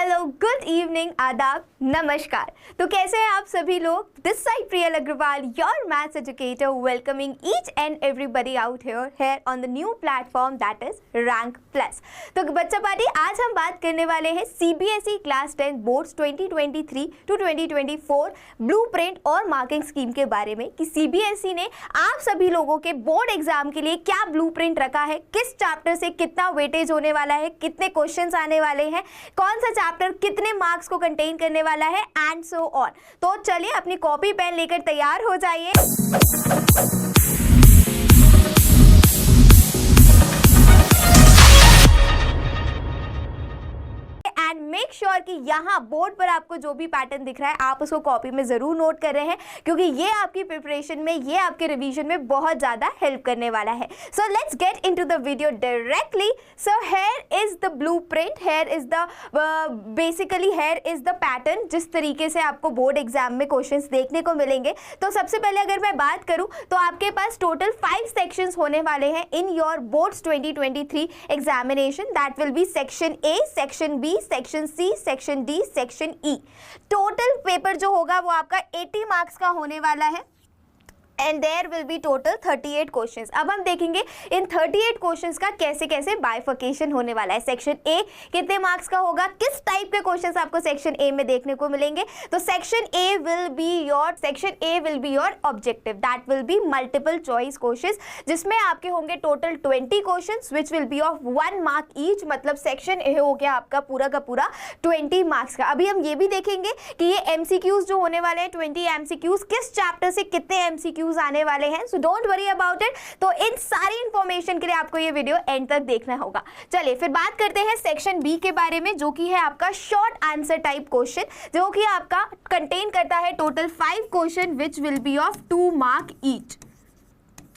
Hello, good evening, आदाब, नमस्कार। तो कैसे हैं आप सभी लोग? This side Priyal Agarwal, your maths educator, welcoming each and everybody out here on the new platform that is Rank Plus. तो बच्चा पार्टी, आज हम बात करने वाले हैं CBSE class 10 boards 2023 to 2024 blueprint और मार्किंग स्कीम के बारे में कि सीबीएसई ने आप सभी लोगों के बोर्ड एग्जाम के लिए क्या ब्लूप्रिंट रखा है, किस चैप्टर से कितना वेटेज होने वाला है, कितने क्वेश्चंस आने वाले हैं, कौन सा चैप्टर कितने मार्क्स को कंटेन करने वाला है एंड सो ऑन। तो चलिए अपनी कॉपी पेन लेकर तैयार हो जाइए। एंड मेक श्योर कि यहाँ बोर्ड पर आपको जो भी पैटर्न दिख रहा है आप उसको कॉपी में जरूर नोट कर रहे हैं, क्योंकि ये आपकी प्रिपरेशन में, ये आपके रिवीजन में बहुत ज्यादा हेल्प करने वाला है। So let's get into the video directly. So here is the blueprint, here is the basically here is the pattern जिस तरीके से आपको बोर्ड एग्जाम में क्वेश्चंस देखने को मिलेंगे। तो सबसे पहले अगर मैं बात करूं तो आपके पास टोटल 5 सेक्शंस होने वाले हैं in your boards 2023 examination. That will be section A, section B, section C, section D, section E. Total paper जो होगा वो आपका 80 मार्क्स का होने वाला है and there will be total 38 questions. अब हम देखेंगे इन 38 क्वेश्चंस का कैसे कैसे बाइफर्केशन होने वाला है। सेक्शन ए कितने मार्क्स का होगा, किस टाइप के क्वेश्चंस आपको सेक्शन ए में देखने को मिलेंगे। तो section A will be your objective, that will be multiple choice questions, जिसमें आपके होंगे total 20 questions which will be of 1 mark each. मतलब सेक्शन ए हो गया आपका पूरा का पूरा 20 मार्क्स का। अभी हम ये भी देखेंगे कि ये एमसीक्यूज जो होने वाले हैं 20 एमसीक्यूज किस चैप्टर से कितने एमसीक्यूज आने वाले हैं। So don't worry about it. तो इन सारी इंफॉर्मेशन के लिए आपको ये वीडियो एंड तक देखना होगा। चलिए फिर बात करते हैं सेक्शन बी के बारे में, जो कि है आपका शॉर्ट आंसर टाइप क्वेश्चन, जो कि आपका कंटेन करता है total 5 question which will be of 2 mark each.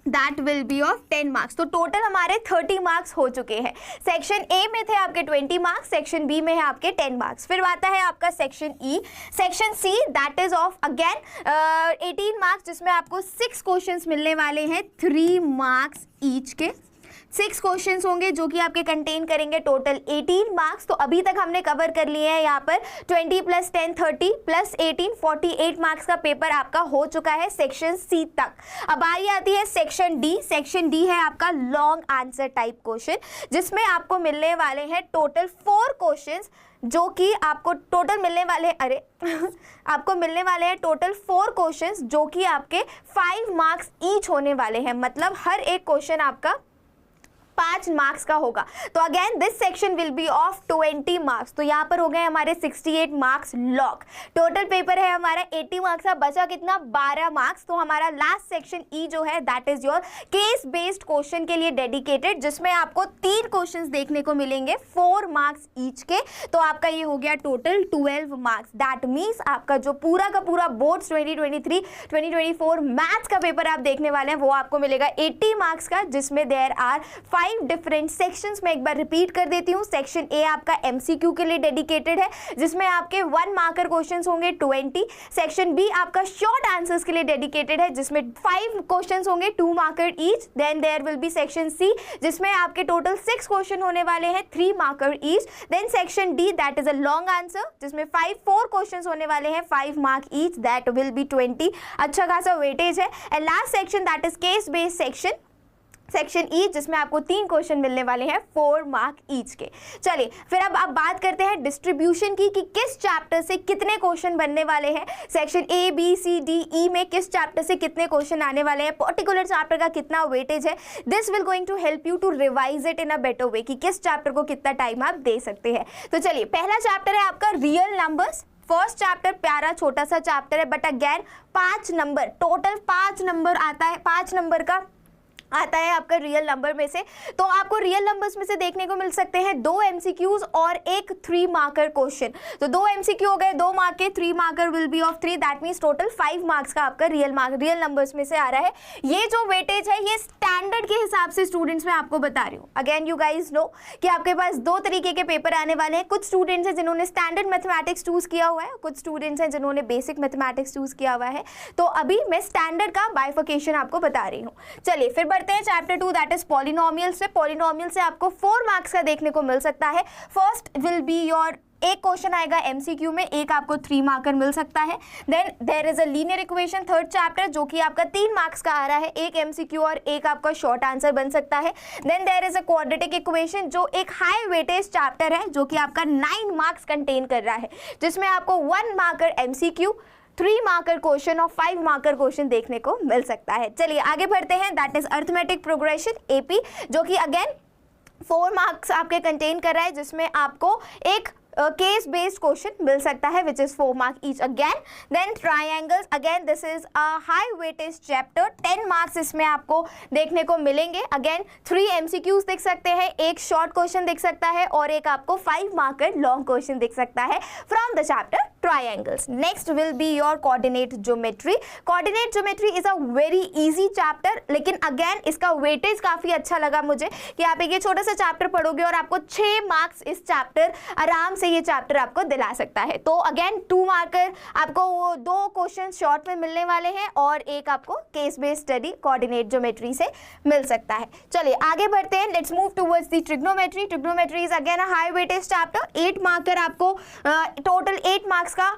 That will B of 10 marks. तो टोटल हमारे 30 मार्क्स हो चुके हैं। सेक्शन ए में थे आपके 20 मार्क्स, सेक्शन बी में है आपके 10 मार्क्स। फिर आता है आपका section E, section C, that is of again 18 marks, जिसमें आपको 6 क्वेश्चंस मिलने वाले हैं 3 मार्क्स ईच के। 6 क्वेश्चंस होंगे जो कि आपके कंटेन करेंगे टोटल 18 मार्क्स। तो अभी तक हमने कवर कर लिए हैं यहाँ पर 20 + 10 30 + 18 48 मार्क्स का पेपर आपका हो चुका है सेक्शन सी तक। अब बारी आती है सेक्शन डी। सेक्शन डी है आपका लॉन्ग आंसर टाइप क्वेश्चन, जिसमें आपको मिलने वाले हैं टोटल 4 क्वेश्चंस, जो कि आपको टोटल मिलने वाले हैं आपको मिलने वाले हैं टोटल 4 क्वेश्चंस, जो कि आपके 5 मार्क्स ईच होने वाले हैं। मतलब हर एक क्वेश्चन आपका 5 मार्क्स का होगा। तो again this section will be of 20 marks. तो यहाँ पर हो गए हमारे 68 मार्क्स लॉक। टोटल पेपर है हमारा 80 मार्क्स का, बचा कितना 12 मार्क्स। तो हमारा लास्ट सेक्शन ई जो है that is your case based question के लिए डेडिकेटेड, जिसमें आपको 3 क्वेश्चंस देखने को मिलेंगे 4 मार्क्स ईच के। तो आपका ये हो गया टोटल 12 मार्क्स। दैट मीन्स आपका जो पूरा का पूरा बोर्ड्स 2023-2024 मैथ्स का पेपर आप देखने वाले हैं वो आपको मिलेगा 80 मार्क्स का, जिसमें देयर आर 5 डिफरेंट सेक्शंस में। एक बार रिपीट कर देती हूँ। सेक्शन ए आपका एमसीक्यू के लिए डेडिकेटेड है, जिसमें आपके 1 मार्कर क्वेश्चंस होंगे 20। सेक्शन बी आपका शॉर्ट आंसर्स के लिए डेडिकेटेड है, जिसमें 5 क्वेश्चंस होंगे 2 marker each. Then there will be section C, जिसमें आपके टोटल 6 क्वेश्चन होने वाले हैं 3 marker each. Then section D that is a long answer, जिसमें 4 क्वेश्चंस होने वाले हैं 5 mark each, that will be 20। अच्छा खासा वेटेज है। And last section that is case based section, section E, जिसमें आपको 3 क्वेश्चन मिलने वाले हैं 4 मार्क ईच के। चलिए फिर अब आप बात करते हैं डिस्ट्रीब्यूशन की कि किस चैप्टर से कितने क्वेश्चन बनने वाले हैं। Section A B C D E में किस चैप्टर से कितने क्वेश्चन आने वाले हैं, पर्टिकुलर चैप्टर का कितना वेटेज है। This will going to help you to revise it in a better way कि किस चैप्टर को कितना टाइम आप दे सकते हैं। तो चलिए पहला चैप्टर है आपका रियल नंबर्स। फर्स्ट चैप्टर प्यारा छोटा सा चैप्टर है, but again 5 number, total 5 number आता है, 5 नंबर का आता है आपका रियल नंबर में से। तो आपको रियल नंबर्स में से देखने को मिल सकते हैं 2 एमसीक्यूज और एक 3 मार्कर क्वेश्चन। तो 2 एमसीक्यू हो गए 2 मार्क के, 3 marker will be of 3। That means total 5 marks का आपका रियल नंबर्स में से आ रहा है। ये जो वेटेज है ये स्टैंडर्ड के हिसाब से स्टूडेंट्स मैं आपको बता रही हूँ। अगेन यू गाइज नो कि आपके पास 2 तरीके के पेपर आने वाले हैं। कुछ स्टूडेंट्स हैं जिन्होंने स्टैंडर्ड मैथमेटिक्स चूज किया हुआ है, कुछ स्टूडेंट्स हैं जिन्होंने बेसिक मैथमेटिक्स चूज किया हुआ है। तो अभी मैं स्टैंडर्ड का बाइफर्केशन आपको बता रही हूँ। चलिए फिर बढ़ते हैं चैप्टर 2 दैट इज पॉलिनोमियल से। पॉलिनोमियल से आपको 4 मार्क्स का देखने को मिल सकता है। फर्स्ट विल बी योर एक क्वेश्चन आएगा एमसीक्यू में, एक आपको 3 मार्कर मिल सकता है। Then there is a linear equation third chapter जो कि आपका 3 मार्क्स का आ रहा है, एक एमसीक्यू और एक आपका शॉर्ट आंसर बन सकता है। Then there is a quadratic equation जो एक हाई वेटेज चैप्टर है जो कि आपका 9 मार्क्स कंटेन कर रहा है, जिसमें आपको 1 मार्कर एमसीक्यू, 3 मार्कर क्वेश्चन और 5 मार्कर क्वेश्चन देखने को मिल सकता है। चलिए आगे बढ़ते हैं, that is arithmetic progression AP जो कि अगेन 4 मार्क्स आपके कंटेन कर रहा है, जिसमें आपको एक केस बेस्ड क्वेश्चन मिल सकता है which is 4 marks each again. Then triangles, again this is a high weightage chapter, 10 marks इसमें आपको देखने को मिलेंगे। अगेन 3 एमसीक्यूज दिख सकते हैं, एक शॉर्ट क्वेश्चन दिख सकता है और एक आपको 5 मार्कर लॉन्ग क्वेश्चन दिख सकता है from the chapter triangles. Next will be your coordinate geometry. Coordinate geometry is a very easy chapter, लेकिन अगेन इसका वेटेज काफी अच्छा लगा मुझे कि आप एक छोटा सा चैप्टर पढ़ोगे और आपको 6 मार्क्स इस चैप्टर आराम से ये चैप्टर आपको दिला सकता है। तो अगेन 2 मार्कर आपको वो 2 क्वेश्चन शॉर्ट में मिलने वाले हैं और एक आपको case based study coordinate geometry से मिल सकता है। चलिए आगे बढ़ते हैं, let's move towards the trigonometry. Trigonometry is again a high weightage chapter, 8 marker आपको टोटल 8 मार्क्स का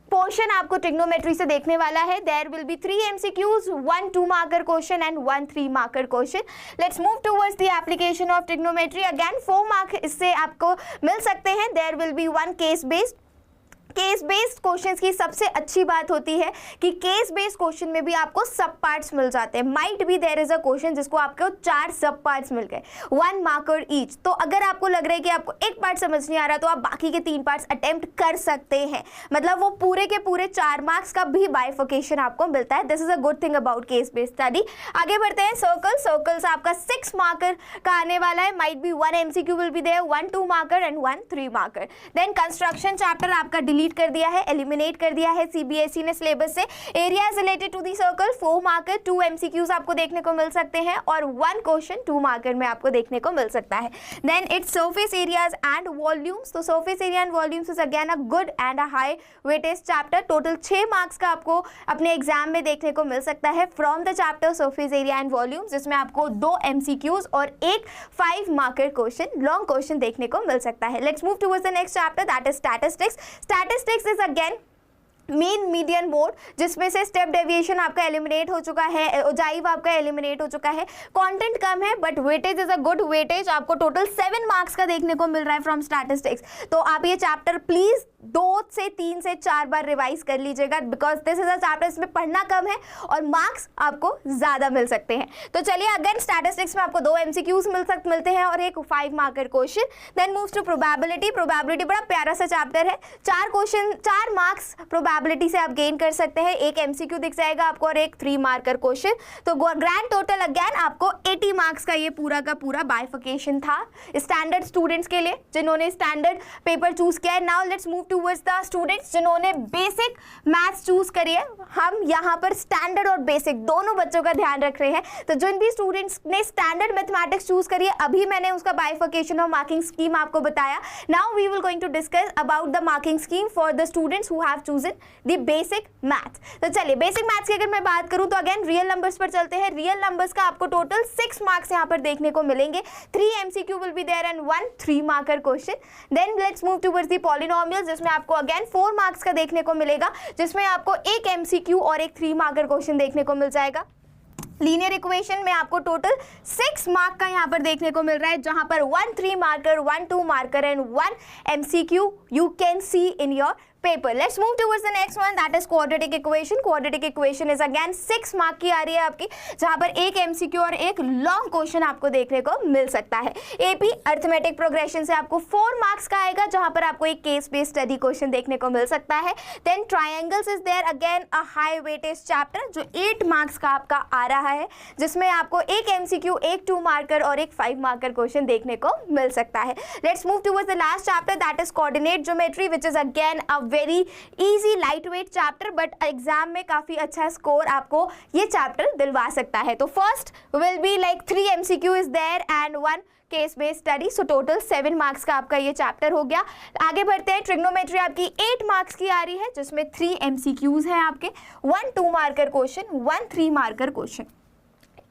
पोर्शन आपको ट्रिग्नोमेट्री से देखने वाला है। There will be 3 MCQs, 1 2 marker question and 1 3 marker question. Let's move towards the application of trigonometry. Again 4 mark इससे आपको मिल सकते हैं। There will be 1 case based questions की सबसे अच्छी बात होती है कि केस बेस्ड क्वेश्चन में भी आपको सब पार्ट्स मिल जाते हैं। Might be there is a question जिसको आपको 4 सब पार्ट्स मिल गए, 1 मार्कर ईच। तो अगर आपको लग रहा है कि आपको एक पार्ट समझ नहीं आ रहा तो आप बाकी के 3 पार्ट्स अटेम्प्ट कर सकते हैं, मतलब वो पूरे के पूरे 4 मार्क्स का भी बाइफिकेशन आपको मिलता है। This is a good thing about case based study. आगे बढ़ते हैं, सर्कल्स आपका 6 मार्कर का आने वाला है। Might be 1 MCQ will be there, 1 2 marker and 1 3 marker. Then construction chapter आपका डिलीट कर दिया है, एलिमिनेट कर दिया है सीबीएसई ने सिलेबस से। Area is related to the circle, 4 marker, 2 MCQs आपको देखने को मिल सकते हैं और 1 क्वेश्चन 2 मार्कर में आपको देखने को मिल सकता है। Then it's surface areas and volumes. तो surface area and volumes is again a good and a high weightage chapter. Total 6 marks का आपको अपने एग्जाम में देखने को मिल सकता है from the chapter surface area and volumes, जिसमें आपको 2 एमसीक्यूज और एक 5 मार्कर क्वेश्चन लॉन्ग क्वेश्चन देखने को मिल सकता है। Let's move towards the next chapter, that is statistics. Statistics is again mean median mode, जिसमें से स्टेप डेविएशन आपका एलिमिनेट हो चुका है, ओजाइव आपका एलिमिनेट हो चुका है। कंटेंट कम है but weightage is a good weightage, आपको टोटल 7 मार्क्स का देखने को मिल रहा है फ्रॉम स्टैटिस्टिक्स। तो आप ये चैप्टर प्लीज 2 से 3 से 4 बार रिवाइज कर लीजिएगा, because this is a chapter, इसमें पढ़ना कम है और मार्क्स आपको ज्यादा मिल सकते हैं। तो चलिए अगेन स्टैटिस्टिक्स में आपको 2 एमसीक्यूज मिलते हैं और एक 5 marker question. Then moves to probability. Probability बड़ा प्यारा सा चैप्टर है, 4 क्वेश्चन 4 मार्क्स प्रोबेबिलिटी से आप गेन कर सकते हैं, एक एमसीक्यू दिख जाएगा आपको और एक 3 मार्कर क्वेश्चन। तो ग्रैंड टोटल अगेन आपको 80 मार्क्स का ये पूरा का पूरा बाइफिकेशन था स्टैंडर्ड स्टूडेंट्स के लिए जिन्होंने स्टैंडर्ड पेपर चूज किया है। Now let's move towards the students जिन्होंने बेसिक मैथ्स चूज करी है। हम यहाँ पर स्टैंडर्ड और बेसिक दोनों बच्चों का ध्यान रख रहे हैं। तो जिन भी स्टूडेंट्स ने स्टैंडर्ड मैथमेटिक्स चूज करी है, अभी मैंने उसका बाइफिकेशन और मार्किंग स्कीम आपको बताया। Now we will going to discuss about the marking scheme for the students who have chosen the basic maths. तो चलिए बेसिक मैथ्स की अगर मैं बात करूं तो अगेन रियल नंबर्स पर चलते हैं। रियल नंबर्स का आपको टोटल 6 मार्क्स यहां पर देखने को मिलेंगे, 3 MCQ will be there and 1 3 marker question. Then let's move towards the polynomials, जिसमें आपको अगेन 4 मार्क्स का देखने को मिलेगा, जिसमें आपको एक एमसीक्यू और एक 3 मार्कर क्वेश्चन देखने को मिल जाएगा। लीनियर इक्वेशन में आपको टोटल 6 मार्क का यहाँ पर देखने को मिल रहा है, जहां पर 1 3 marker, 1 2 marker and 1 MCQ you can see in your paper. Let's move towards the next one, that is quadratic equation. Quadratic equation is again 6 mark की आ रही है आपकी, जहां पर एक एमसीक्यू और एक लॉन्ग क्वेश्चन आपको देखने को मिल सकता है। एपी अर्थमेटिक प्रोग्रेशन से आपको 4 मार्क्स का आएगा, जहां पर आपको एक केस बेस्ड स्टडी क्वेश्चन देखने को मिल सकता है। Then triangles is there, again a high weightage chapter जो 8 मार्क्स का आपका आ रहा है, जिसमें आपको एक एमसीक्यू, एक 2 मार्कर और एक 5 मार्कर क्वेश्चन देखने को मिल सकता है। Let's move towards the last chapter, that is coordinate geometry, which is again a very easy light weight chapter, but exam में काफी अच्छा स्कोर आपको ये चैप्टर दिलवा सकता है। तो first will be like 3 MCQ is there and 1 case based study, so total 7 marks का आपका ये चैप्टर हो गया। आगे बढ़ते हैं, ट्रिग्नोमेट्री आपकी 8 मार्क्स की आ रही है, जिसमें 3 एमसीक्यूज हैं आपके, 1 2 marker question, 1 3 marker question.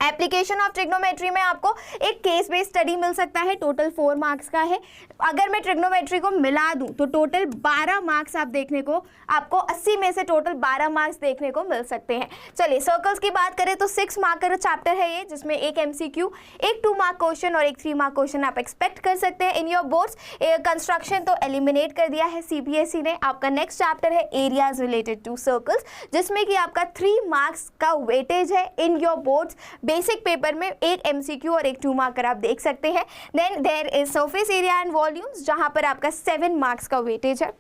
Application of trigonometry में आपको एक केस बेस्ड स्टडी मिल सकता है, टोटल 4 मार्क्स का है। अगर मैं ट्रिग्नोमेट्री को मिला दूं तो टोटल 12 मार्क्स आप देखने को, आपको 80 में से टोटल 12 मार्क्स देखने को मिल सकते हैं। चलिए सर्कल्स की बात करें तो 6 मार्क का चैप्टर है ये, जिसमें एक MCQ, एक 2 मार्क क्वेश्चन और एक 3 मार्क क्वेश्चन आप एक्सपेक्ट कर सकते हैं इन योर बोर्ड्स। कंस्ट्रक्शन तो एलिमिनेट कर दिया है CBSE ने। आपका नेक्स्ट चैप्टर है एरियाज रिलेटेड टू सर्कल्स, जिसमें कि आपका 3 मार्क्स का वेटेज है इन योर बोर्ड्स। बेसिक पेपर में एक MCQ और एक 2 मार्कर आप देख सकते हैं। Then there is surface area and volumes, जहां पर आपका 7 मार्क्स का वेटेज है,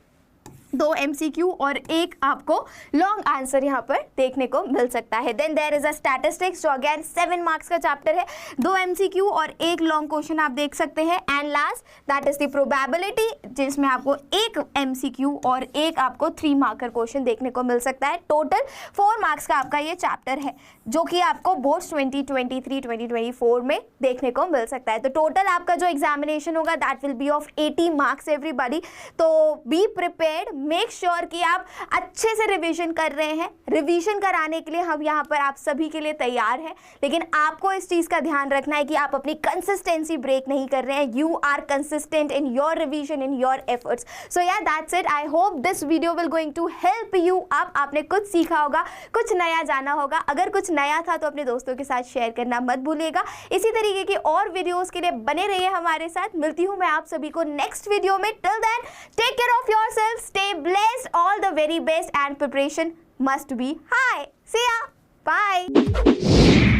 2 MCQ और एक आपको लॉन्ग आंसर यहाँ पर देखने को मिल सकता है। Then there is a statistics, जो अगेन 7 मार्क्स का चैप्टर है, 2 MCQ और एक लॉन्ग क्वेश्चन आप देख सकते हैं। And last that is the probability, जिसमें आपको एक MCQ और एक आपको 3 मार्कर क्वेश्चन देखने को मिल सकता है। टोटल 4 मार्क्स का आपका ये चैप्टर है, जो कि आपको बोर्ड्स 2023-2024 में देखने को मिल सकता है। तो टोटल आपका जो एग्जामिनेशन होगा that will B of 80 marks everybody. तो बी प्रिपेयर्ड, मेक श्योर कि आप अच्छे से रिवीजन कर रहे हैं। रिवीजन कराने के लिए हम यहाँ पर आप सभी के लिए तैयार हैं, लेकिन आपको इस चीज़ का ध्यान रखना है कि आप अपनी कंसिस्टेंसी ब्रेक नहीं कर रहे हैं। You are consistent in your revision, in your efforts. So yeah that's it. I hope this video will going to help you. आपने कुछ सीखा होगा, कुछ नया जाना होगा। अगर कुछ नया था तो अपने दोस्तों के साथ शेयर करना मत भूलिएगा। इसी तरीके की और वीडियोस के लिए बने रहिए हमारे साथ। मिलती हूँ मैं आप सभी को नेक्स्ट वीडियो में। Till then take care of yourself, stay blessed, all the very best, and preparation must be high. See ya. Bye.